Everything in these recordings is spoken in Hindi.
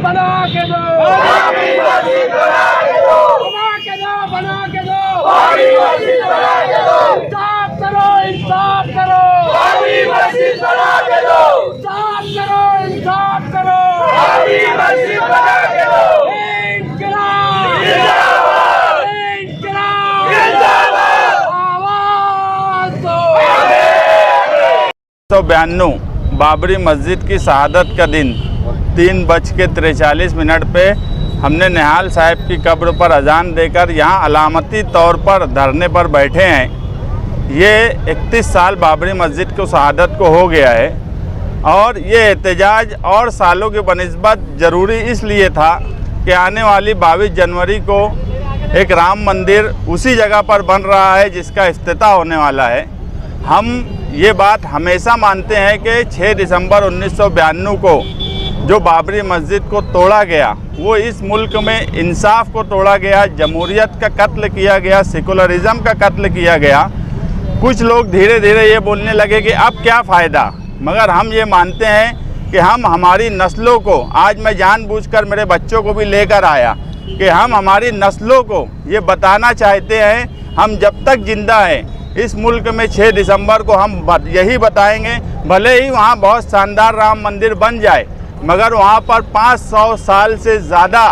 बना के दो, बना के दो, इंसाफ करो, इंसाफ करो, इंसाफ करो, इंसाफ करो, आवाज दो। 1992 बाबरी मस्जिद की शहादत का दिन 3:43 पे हमने निहाल साहब की कब्र पर अजान देकर यहाँ अलामती तौर पर धरने पर बैठे हैं। ये 31 साल बाबरी मस्जिद को शहादत को हो गया है और ये एहतजाज और सालों के बनिस्बत ज़रूरी इसलिए था कि आने वाली 22 जनवरी को एक राम मंदिर उसी जगह पर बन रहा है जिसका इफ्तिताह होने वाला है। हम ये बात हमेशा मानते हैं कि 6 दिसंबर 1992 को जो बाबरी मस्जिद को तोड़ा गया वो इस मुल्क में इंसाफ को तोड़ा गया, जमहूरियत का कत्ल किया गया, सेकुलरिज़म का कत्ल किया गया। कुछ लोग धीरे धीरे ये बोलने लगे कि अब क्या फ़ायदा, मगर हम ये मानते हैं कि हम हमारी नस्लों को, आज मैं जानबूझकर मेरे बच्चों को भी लेकर आया कि हम हमारी नस्लों को ये बताना चाहते हैं, हम जब तक ज़िंदा हैं इस मुल्क में 6 दिसंबर को हम यही बताएंगे, भले ही वहाँ बहुत शानदार राम मंदिर बन जाए मगर वहाँ पर 500 साल से ज़्यादा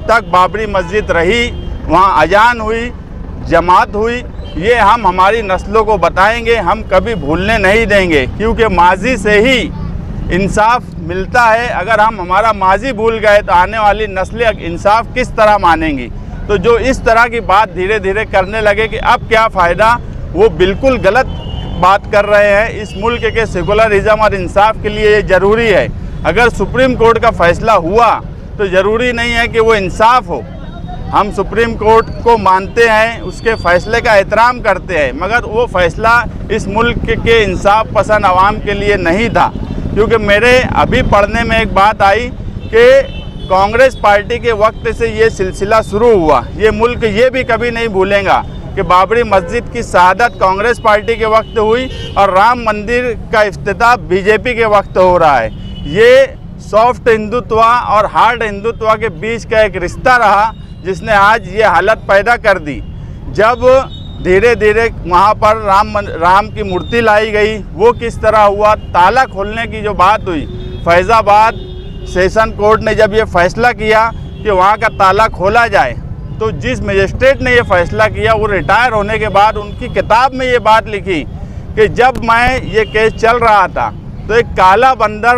तक बाबरी मस्जिद रही, वहाँ अजान हुई, जमात हुई, ये हम हमारी नस्लों को बताएंगे, हम कभी भूलने नहीं देंगे क्योंकि माजी से ही इंसाफ मिलता है। अगर हम हमारा माजी भूल गए तो आने वाली नस्लें इंसाफ किस तरह मानेंगी। तो जो इस तरह की बात धीरे धीरे करने लगे कि अब क्या फ़ायदा, वो बिल्कुल गलत बात कर रहे हैं। इस मुल्क के सेकुलरिज़म और इंसाफ के लिए ये ज़रूरी है। अगर सुप्रीम कोर्ट का फ़ैसला हुआ तो ज़रूरी नहीं है कि वो इंसाफ हो। हम सुप्रीम कोर्ट को मानते हैं, उसके फ़ैसले का एहतराम करते हैं, मगर वो फ़ैसला इस मुल्क के इंसाफ पसंद आवाम के लिए नहीं था। क्योंकि मेरे अभी पढ़ने में एक बात आई कि कांग्रेस पार्टी के वक्त से ये सिलसिला शुरू हुआ। ये मुल्क ये भी कभी नहीं भूलेगा कि बाबरी मस्जिद की शहादत कांग्रेस पार्टी के वक्त हुई और राम मंदिर का इफ्तिताह बीजेपी के वक्त हो रहा है। ये सॉफ्ट हिंदुत्व और हार्ड हिंदुत्व के बीच का एक रिश्ता रहा जिसने आज ये हालत पैदा कर दी। जब धीरे धीरे वहाँ पर राम की मूर्ति लाई गई, वो किस तरह हुआ, ताला खोलने की जो बात हुई, फैज़ाबाद सेशन कोर्ट ने जब ये फ़ैसला किया कि वहाँ का ताला खोला जाए, तो जिस मजिस्ट्रेट ने ये फ़ैसला किया वो रिटायर होने के बाद उनकी किताब में ये बात लिखी कि जब मैं ये केस चल रहा था तो एक काला बंदर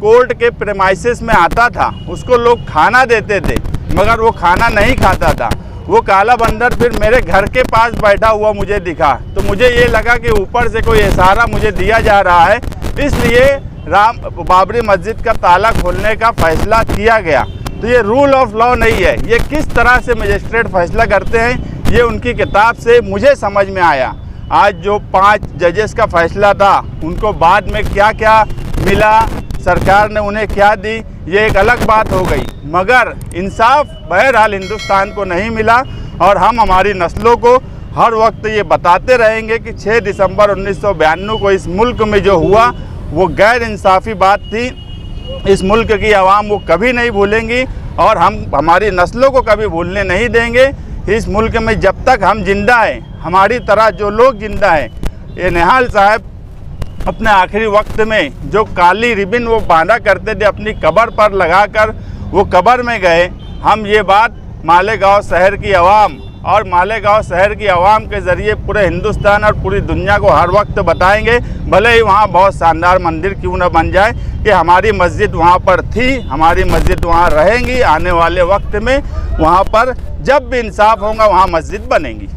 कोर्ट के प्रेमाइसिस में आता था, उसको लोग खाना देते थे मगर वो खाना नहीं खाता था। वो काला बंदर फिर मेरे घर के पास बैठा हुआ मुझे दिखा, तो मुझे ये लगा कि ऊपर से कोई इशारा मुझे दिया जा रहा है, इसलिए बाबरी मस्जिद का ताला खोलने का फ़ैसला किया गया। तो ये रूल ऑफ लॉ नहीं है। ये किस तरह से मजिस्ट्रेट फ़ैसला करते हैं ये उनकी किताब से मुझे समझ में आया। आज जो 5 जजेस का फ़ैसला था उनको बाद में क्या क्या मिला, सरकार ने उन्हें क्या दी, ये एक अलग बात हो गई, मगर इंसाफ बहरहाल हिंदुस्तान को नहीं मिला। और हम हमारी नस्लों को हर वक्त ये बताते रहेंगे कि 6 दिसंबर 1992 को इस मुल्क में जो हुआ वो गैर इंसाफ़ी बात थी। इस मुल्क की आवाम वो कभी नहीं भूलेंगी और हम हमारी नस्लों को कभी भूलने नहीं देंगे। इस मुल्क में जब तक हम जिंदा हैं, हमारी तरह जो लोग जिंदा हैं, ये निहाल साहब अपने आखिरी वक्त में जो काली रिबन वो बांधा करते थे अपनी कब्र पर लगाकर वो कब्र में गए। हम ये बात मालेगांव शहर की आवाम और मालेगांव शहर की आवाम के ज़रिए पूरे हिंदुस्तान और पूरी दुनिया को हर वक्त बताएंगे, भले ही वहाँ बहुत शानदार मंदिर क्यों न बन जाए, कि हमारी मस्जिद वहाँ पर थी, हमारी मस्जिद वहाँ रहेंगी। आने वाले वक्त में वहाँ पर जब भी इंसाफ होगा वहाँ मस्जिद बनेंगी।